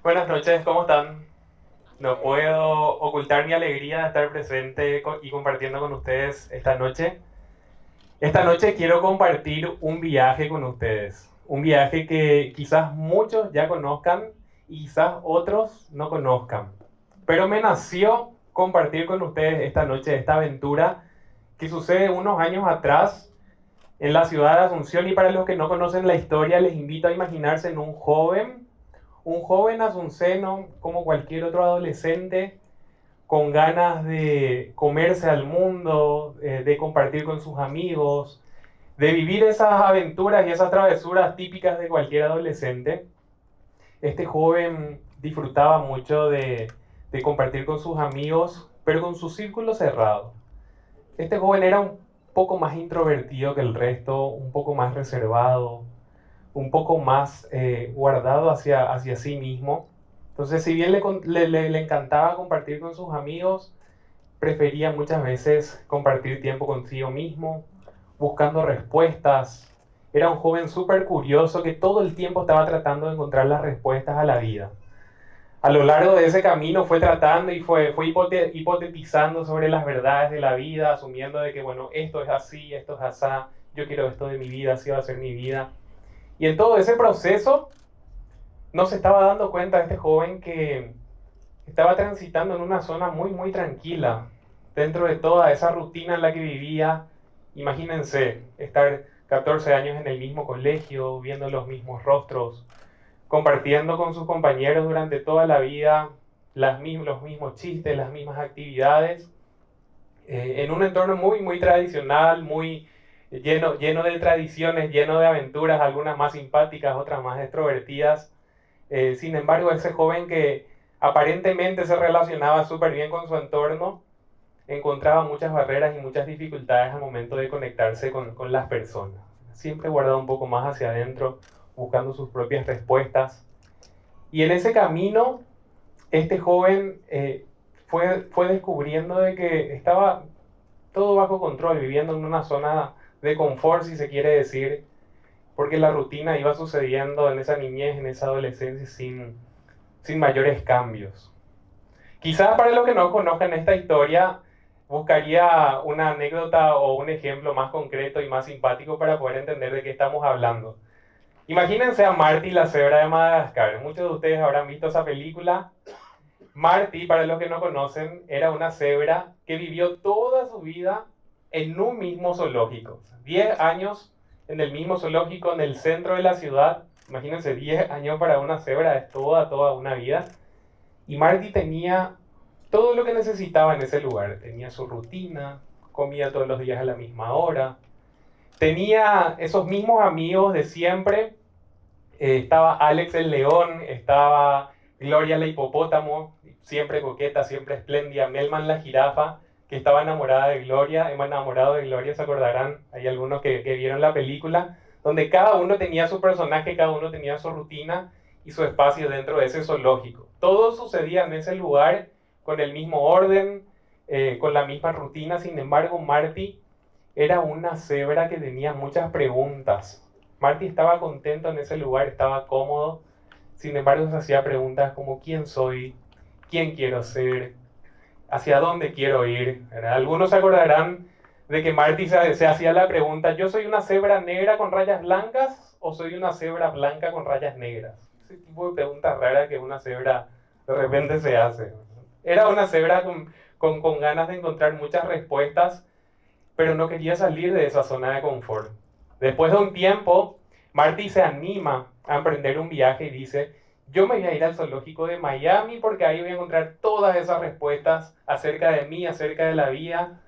Buenas noches, ¿cómo están? No puedo ocultar mi alegría de estar presente y compartiendo con ustedes esta noche. Esta noche quiero compartir un viaje con ustedes. Un viaje que quizás muchos ya conozcan y quizás otros no conozcan. Pero me nació compartir con ustedes esta noche esta aventura que sucede unos años atrás en la ciudad de Asunción. Y para los que no conocen la historia, les invito a imaginarse en un joven asunceno, como cualquier otro adolescente, con ganas de comerse al mundo, de compartir con sus amigos, de vivir esas aventuras y esas travesuras típicas de cualquier adolescente. Este joven disfrutaba mucho de compartir con sus amigos, pero con su círculo cerrado. Este joven era un poco más introvertido que el resto, un poco más reservado, un poco más guardado hacia sí mismo. Entonces, si bien le encantaba compartir con sus amigos, prefería muchas veces compartir tiempo consigo mismo, buscando respuestas. Era un joven súper curioso que todo el tiempo estaba tratando de encontrar las respuestas a la vida. A lo largo de ese camino fue tratando y fue hipotetizando sobre las verdades de la vida, asumiendo de que, bueno, esto es así, esto es así, yo quiero esto de mi vida, así va a ser mi vida. Y en todo ese proceso no se estaba dando cuenta este joven que estaba transitando en una zona muy, muy tranquila, dentro de toda esa rutina en la que vivía. Imagínense estar 14 años en el mismo colegio, viendo los mismos rostros, compartiendo con sus compañeros durante toda la vida los mismos chistes, las mismas actividades, en un entorno muy, muy tradicional, muy lleno de tradiciones, lleno de aventuras, algunas más simpáticas, otras más extrovertidas. Sin embargo, ese joven que aparentemente se relacionaba súper bien con su entorno, encontraba muchas barreras y muchas dificultades al momento de conectarse con las personas. Siempre guardaba un poco más hacia adentro, buscando sus propias respuestas. Y en ese camino, este joven fue descubriendo de que estaba todo bajo control, viviendo en una zona de confort, si se quiere decir, porque la rutina iba sucediendo en esa niñez, en esa adolescencia, sin mayores cambios. Quizás para los que no conozcan esta historia, buscaría una anécdota o un ejemplo más concreto y más simpático para poder entender de qué estamos hablando. Imagínense a Marty, la cebra de Madagascar. Muchos de ustedes habrán visto esa película. Marty, para los que no conocen, era una cebra que vivió toda su vida en un mismo zoológico. 10 años en el mismo zoológico en el centro de la ciudad. Imagínense, 10 años para una cebra es toda una vida. Y Marty tenía todo lo que necesitaba en ese lugar. Tenía su rutina, comía todos los días a la misma hora. Tenía esos mismos amigos de siempre. Estaba Alex el león, estaba Gloria la hipopótamo, siempre coqueta, siempre espléndida. Melman la jirafa, que estaba enamorada de Gloria, enamorado de Gloria, se acordarán. Hay algunos que vieron la película, donde cada uno tenía su personaje, cada uno tenía su rutina y su espacio dentro de ese zoológico. Todo sucedía en ese lugar con el mismo orden, con la misma rutina. Sin embargo, Marty era una cebra que tenía muchas preguntas. Marty estaba contento en ese lugar, estaba cómodo. Sin embargo, se hacía preguntas como ¿quién soy? ¿Quién quiero ser? ¿Hacia dónde quiero ir? ¿Verdad? Algunos se acordarán de que Marty se hacía la pregunta, ¿yo soy una cebra negra con rayas blancas o soy una cebra blanca con rayas negras? Ese tipo de preguntas raras que una cebra de repente se hace. Era una cebra con ganas de encontrar muchas respuestas, pero no quería salir de esa zona de confort. Después de un tiempo, Marty se anima a emprender un viaje y dice, yo me voy a ir al zoológico de Miami porque ahí voy a encontrar todas esas respuestas acerca de mí, acerca de la vida,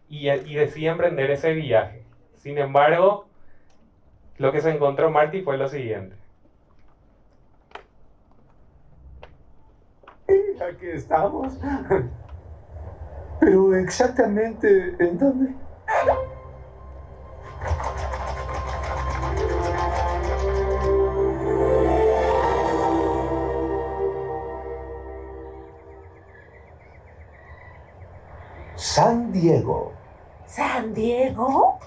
y decide emprender ese viaje. Sin embargo, lo que se encontró Marty fue lo siguiente. Aquí estamos. Pero exactamente, ¿en dónde? San Diego. ¿San Diego?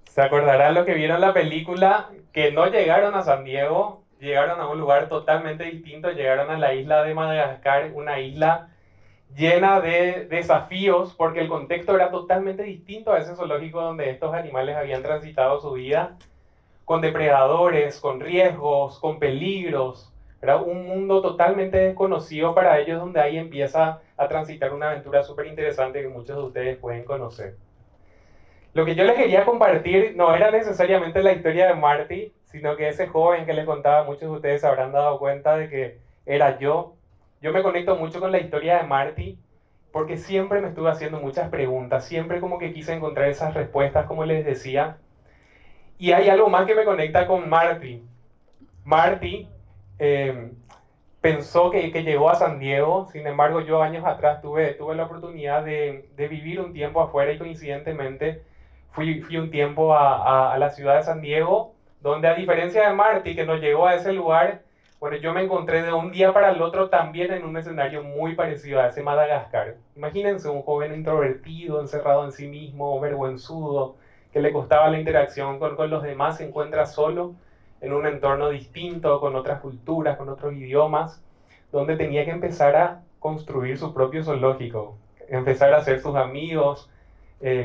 Se acordarán los que vieron la película que no llegaron a San Diego, llegaron a un lugar totalmente distinto, llegaron a la isla de Madagascar, una isla llena de desafíos, porque el contexto era totalmente distinto a ese zoológico donde estos animales habían transitado su vida, con depredadores, con riesgos, con peligros. Era un mundo totalmente desconocido para ellos, donde ahí empieza a transitar una aventura súper interesante que muchos de ustedes pueden conocer. Lo que yo les quería compartir no era necesariamente la historia de Marty, sino que ese joven que les contaba, muchos de ustedes se habrán dado cuenta de que era yo. Yo me conecto mucho con la historia de Marty porque siempre me estuve haciendo muchas preguntas, siempre como que quise encontrar esas respuestas, como les decía. Y hay algo más que me conecta con Marty. Marty pensó que llegó a San Diego, sin embargo yo años atrás tuve la oportunidad de vivir un tiempo afuera y coincidentemente fui un tiempo a la ciudad de San Diego, donde a diferencia de Marty, que no llegó a ese lugar, bueno, yo me encontré de un día para el otro también en un escenario muy parecido a ese Madagascar. Imagínense un joven introvertido, encerrado en sí mismo, vergüenzudo, que le costaba la interacción con los demás, se encuentra solo en un entorno distinto, con otras culturas, con otros idiomas, donde tenía que empezar a construir su propio zoológico, empezar a hacer sus amigos,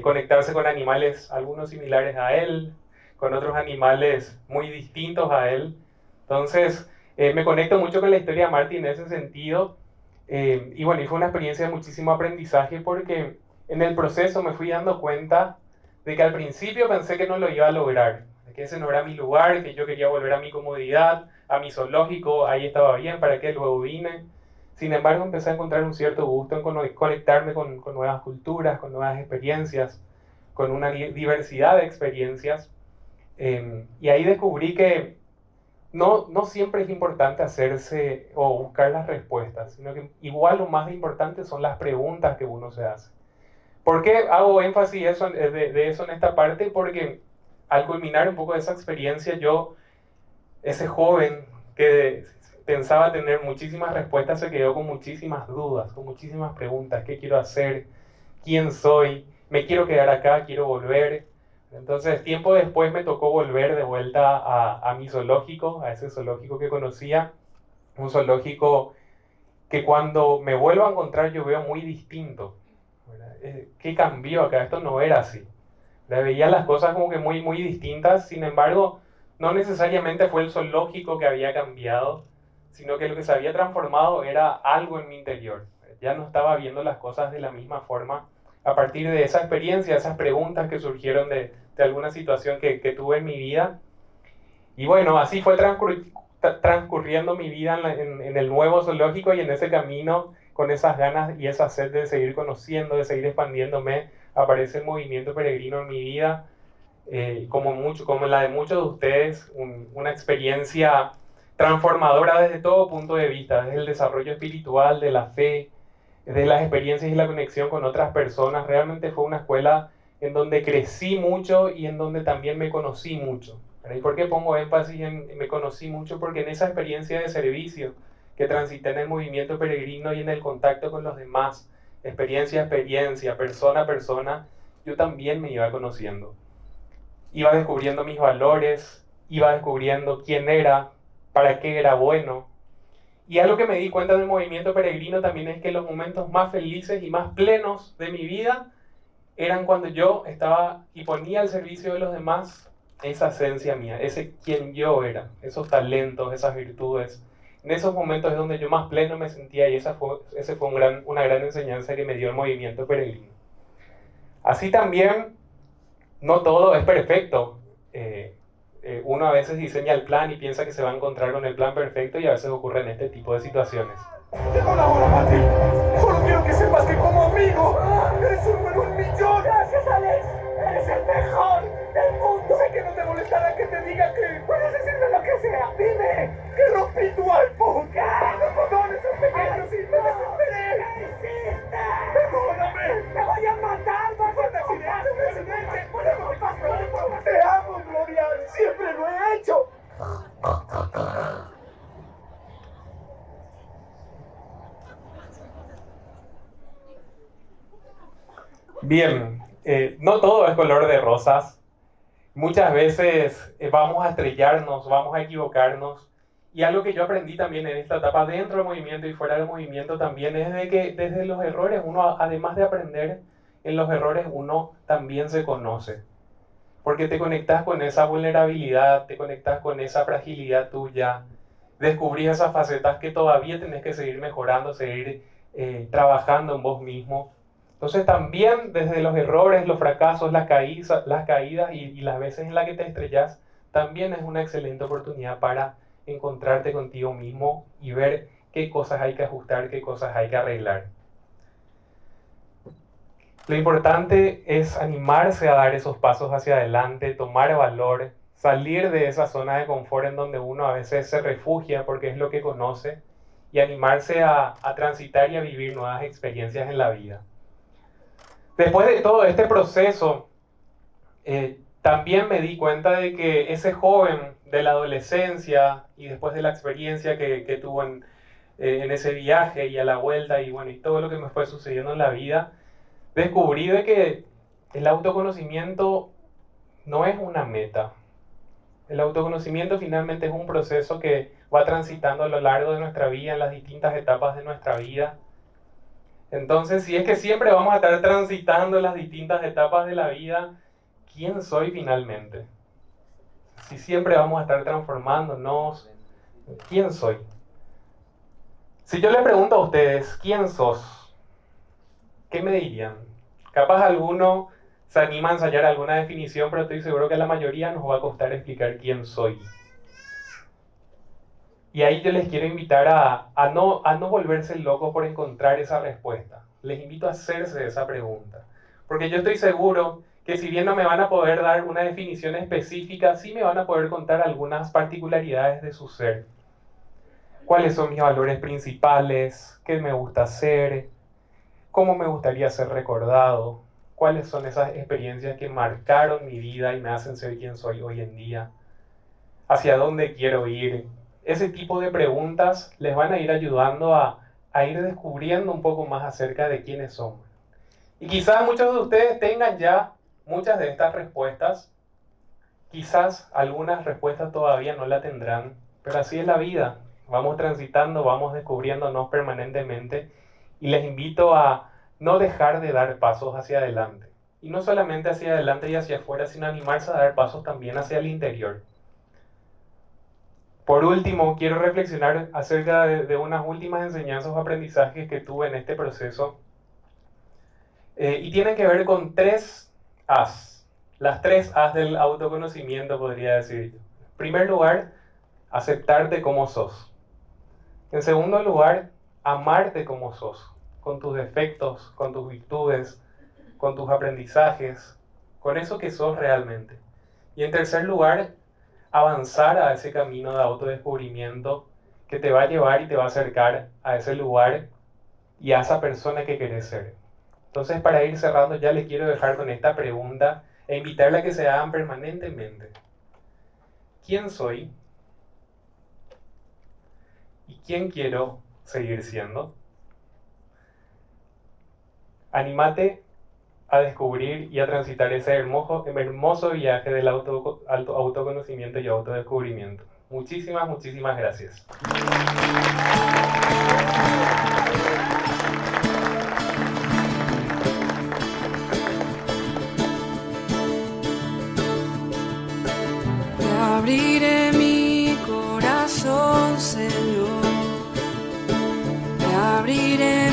conectarse con animales, algunos similares a él, con otros animales muy distintos a él. Entonces, me conecto mucho con la historia de Marty en ese sentido. Y bueno, y fue una experiencia de muchísimo aprendizaje porque en el proceso me fui dando cuenta de que al principio pensé que no lo iba a lograr, de que ese no era mi lugar, que yo quería volver a mi comodidad, a mi zoológico, ahí estaba bien, ¿para qué luego vine? Sin embargo, empecé a encontrar un cierto gusto en conectarme con nuevas culturas, con nuevas experiencias, con una diversidad de experiencias. Y ahí descubrí que no siempre es importante hacerse o buscar las respuestas, sino que igual lo más importante son las preguntas que uno se hace. ¿Por qué hago énfasis de eso en esta parte? Porque al culminar un poco de esa experiencia, yo, ese joven que pensaba tener muchísimas respuestas, se quedó con muchísimas dudas, con muchísimas preguntas. ¿Qué quiero hacer? ¿Quién soy? ¿Me quiero quedar acá? ¿Quiero volver? Entonces, tiempo después me tocó volver de vuelta a mi zoológico, a ese zoológico que conocía, un zoológico que cuando me vuelvo a encontrar yo veo muy distinto. ¿Qué cambió acá? Esto no era así. Veía las cosas como que muy distintas, sin embargo, no necesariamente fue el zoológico que había cambiado, sino que lo que se había transformado era algo en mi interior. Ya no estaba viendo las cosas de la misma forma a partir de esa experiencia, esas preguntas que surgieron de alguna situación que tuve en mi vida. Y bueno, así fue transcurriendo mi vida en el nuevo zoológico y en ese camino, con esas ganas y esa sed de seguir conociendo, de seguir expandiéndome, aparece el movimiento peregrino en mi vida, como la de muchos de ustedes, una experiencia transformadora desde todo punto de vista, desde el desarrollo espiritual, de la fe, de las experiencias y la conexión con otras personas. Realmente fue una escuela en donde crecí mucho y en donde también me conocí mucho. ¿Y por qué pongo énfasis en me conocí mucho? Porque en esa experiencia de servicio que transité en el movimiento peregrino y en el contacto con los demás, experiencia a experiencia, persona a persona, yo también me iba conociendo. Iba descubriendo mis valores, iba descubriendo quién era, para qué era bueno. Y algo que me di cuenta del movimiento peregrino también es que los momentos más felices y más plenos de mi vida eran cuando yo estaba y ponía al servicio de los demás esa esencia mía, ese quien yo era, esos talentos, esas virtudes. En esos momentos es donde yo más pleno me sentía y esa fue una gran enseñanza que me dio el movimiento peregrino. Así también, no todo es perfecto. Uno a veces diseña el plan y piensa que se va a encontrar con el plan perfecto y a veces ocurren este tipo de situaciones. Tengo la hora, Marty. Solo quiero que sepas que como amigo eres uno en un millón. Gracias, Alex. Eres el mejor del mundo. Sé que no te molestará que te diga que Puedes decirme lo que sea. Dime. que rompí tu álbum. Los botones son pequeños y me desesperé. ¿Qué hiciste? Perdóname. ¡Te voy a matar! Fue un accidente. Te amo, Gloria. Siempre lo he hecho. Bien, no todo es color de rosas. Muchas veces vamos a estrellarnos, vamos a equivocarnos Y algo que yo aprendí también en esta etapa dentro del movimiento y fuera del movimiento también es de que desde los errores uno, además de aprender, en los errores uno también se conoce. Porque te conectas con esa vulnerabilidad, te conectas con esa fragilidad tuya, descubrís esas facetas que todavía tenés que seguir mejorando, seguir trabajando en vos mismo. Entonces también desde los errores, los fracasos, las caídas y las veces en las que te estrellas, también es una excelente oportunidad para encontrarte contigo mismo y ver qué cosas hay que ajustar, qué cosas hay que arreglar. Lo importante es animarse a dar esos pasos hacia adelante, tomar valor, salir de esa zona de confort en donde uno a veces se refugia porque es lo que conoce y animarse a transitar y a vivir nuevas experiencias en la vida. Después de todo este proceso, también me di cuenta de que ese joven de la adolescencia y después de la experiencia que tuvo en ese viaje y a la vuelta y bueno, y todo lo que me fue sucediendo en la vida, descubrí de que el autoconocimiento no es una meta. El autoconocimiento finalmente es un proceso que va transitando a lo largo de nuestra vida, en las distintas etapas de nuestra vida. Entonces, si es que siempre vamos a estar transitando las distintas etapas de la vida, ¿quién soy finalmente? Si siempre vamos a estar transformándonos, ¿quién soy? Si yo les pregunto a ustedes, ¿quién sos? ¿Qué me dirían? Capaz alguno se anima a ensayar alguna definición, pero estoy seguro que a la mayoría nos va a costar explicar quién soy. Y ahí yo les quiero invitar a no volverse locos por encontrar esa respuesta. Les invito a hacerse esa pregunta. Porque yo estoy seguro que si bien no me van a poder dar una definición específica, sí me van a poder contar algunas particularidades de su ser. ¿Cuáles son mis valores principales? ¿Qué me gusta hacer? ¿Cómo me gustaría ser recordado? ¿Cuáles son esas experiencias que marcaron mi vida y me hacen ser quien soy hoy en día? ¿Hacia dónde quiero ir? Ese tipo de preguntas les van a ir ayudando a ir descubriendo un poco más acerca de quiénes somos. Y quizás muchos de ustedes tengan ya muchas de estas respuestas. Quizás algunas respuestas todavía no la tendrán, pero así es la vida. Vamos transitando, vamos descubriéndonos permanentemente y les invito a no dejar de dar pasos hacia adelante. Y no solamente hacia adelante y hacia afuera, sino animarse a dar pasos también hacia el interior. Por último, quiero reflexionar acerca de unas últimas enseñanzas o aprendizajes que tuve en este proceso. Y tienen que ver con 3 As. Las 3 As del autoconocimiento, podría decir. En primer lugar, aceptarte como sos. En segundo lugar, amarte como sos. Con tus defectos, con tus virtudes, con tus aprendizajes, con eso que sos realmente. Y en tercer lugar, avanzar a ese camino de autodescubrimiento que te va a llevar y te va a acercar a ese lugar y a esa persona que querés ser. Entonces, para ir cerrando, ya les quiero dejar con esta pregunta e invitarla a que se hagan permanentemente. ¿Quién soy? ¿Y quién quiero seguir siendo? Anímate a descubrir y a transitar ese hermoso viaje del autoconocimiento y autodescubrimiento. Muchísimas, muchísimas gracias. Te abriré mi corazón, Señor. Te abriré